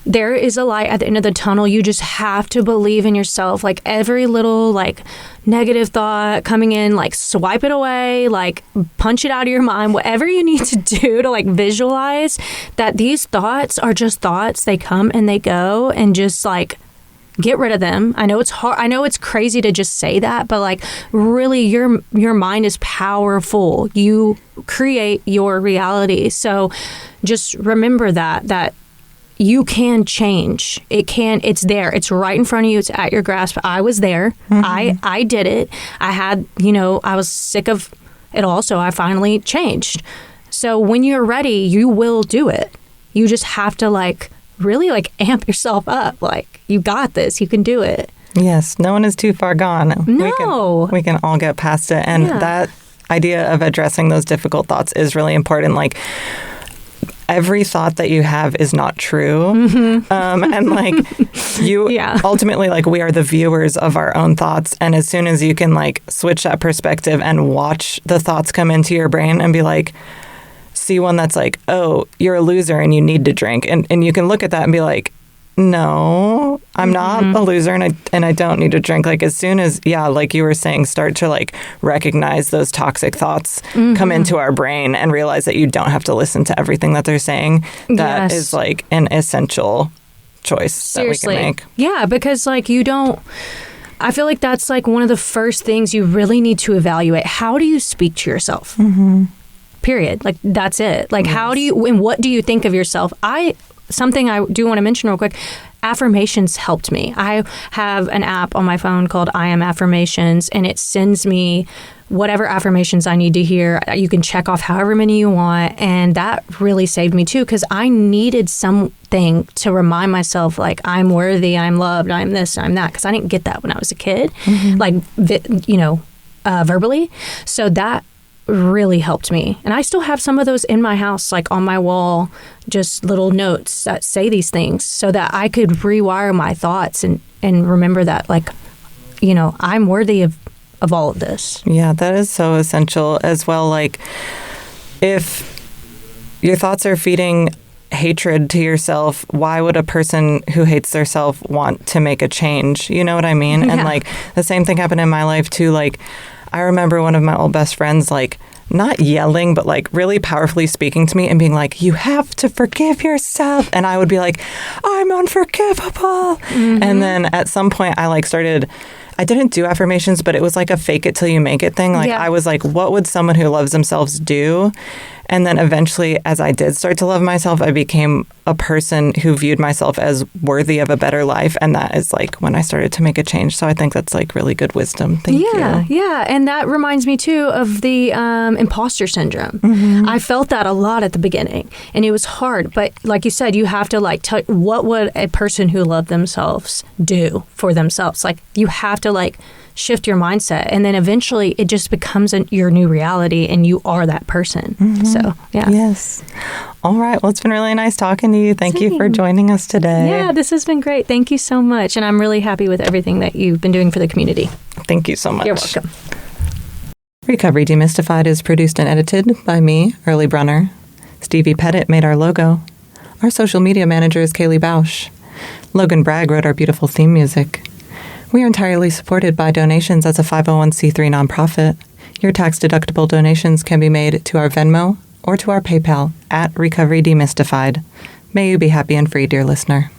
a light at the end of the tunnel. You just have to believe in yourself. Like, every little like negative thought coming in, like swipe it away, like punch it out of your mind, whatever you need to do to like visualize that these thoughts are just thoughts. They come and they go, and just like get rid of them. I know it's hard. I know it's crazy to just say that, but like really your mind is powerful. You create your reality. So just remember that you can change. It's there. It's right in front of you. It's at your grasp. I was there. I did it. I had, I was sick of it all. So I finally changed. So when you're ready, you will do it. You just have to like really like amp yourself up. Like, you got this. You can do it. Yes. No one is too far gone. No. We can all get past it. And that idea of addressing those difficult thoughts is really important. Like, every thought that you have is not true. And like you ultimately, like, we are the viewers of our own thoughts. And as soon as you can like switch that perspective and watch the thoughts come into your brain and be like, see one that's like, oh, you're a loser and you need to drink. And you can look at that and be like, no, I'm not a loser and I don't need to drink. Like, as soon as, like you were saying, start to like recognize those toxic thoughts come into our brain and realize that you don't have to listen to everything that they're saying. That is like an essential choice. Seriously. That we can make. Yeah, because like I feel like that's like one of the first things you really need to evaluate. How do you speak to yourself? Period. Like, that's it. Like, how do you, and what do you think of yourself? Something I do want to mention real quick, affirmations helped me. I have an app on my phone called I Am Affirmations, and it sends me whatever affirmations I need to hear. You can check off however many you want, and that really saved me too, because I needed something to remind myself, like, I'm worthy, I'm loved, I'm this, I'm that, because I didn't get that when I was a kid, like, verbally. So that really helped me. And I still have some of those in my house, like on my wall, just little notes that say these things so that I could rewire my thoughts and remember that, like, I'm worthy of all of this. Yeah, that is so essential as well. Like, if your thoughts are feeding hatred to yourself, why would a person who hates their self want to make a change? You know what I mean? Yeah. And like the same thing happened in my life too. Like I remember one of my old best friends, like not yelling, but like really powerfully speaking to me and being like, you have to forgive yourself. And I would be like, I'm unforgivable. Mm-hmm. And then at some point I like started, I didn't do affirmations, but it was like a fake it till you make it thing. Like I was like, what would someone who loves themselves do? And then eventually, as I did start to love myself, I became a person who viewed myself as worthy of a better life. And that is like when I started to make a change. So I think that's like really good wisdom. Thank you. Yeah. And that reminds me too of the imposter syndrome. Mm-hmm. I felt that a lot at the beginning and it was hard. But like you said, you have to like tell what would a person who loved themselves do for themselves? Like you have to like shift your mindset, and then eventually it just becomes your new reality and you are that person. Mm-hmm. So yes. All right, well, it's been really nice talking to you. Thank you for joining us today. Yeah, this has been great. Thank you so much, and I'm really happy with everything that you've been doing for the community. Thank you so much. You're welcome. Recovery Demystified is produced and edited by me, Early Brunner. Stevie Petet made our logo. Our social media manager is Kaylee Bausch. Logan Bragg wrote our beautiful theme music. We are entirely supported by donations as a 501c3 nonprofit. Your tax-deductible donations can be made to our Venmo or to our PayPal at Recovery Demystified. May you be happy and free, dear listener.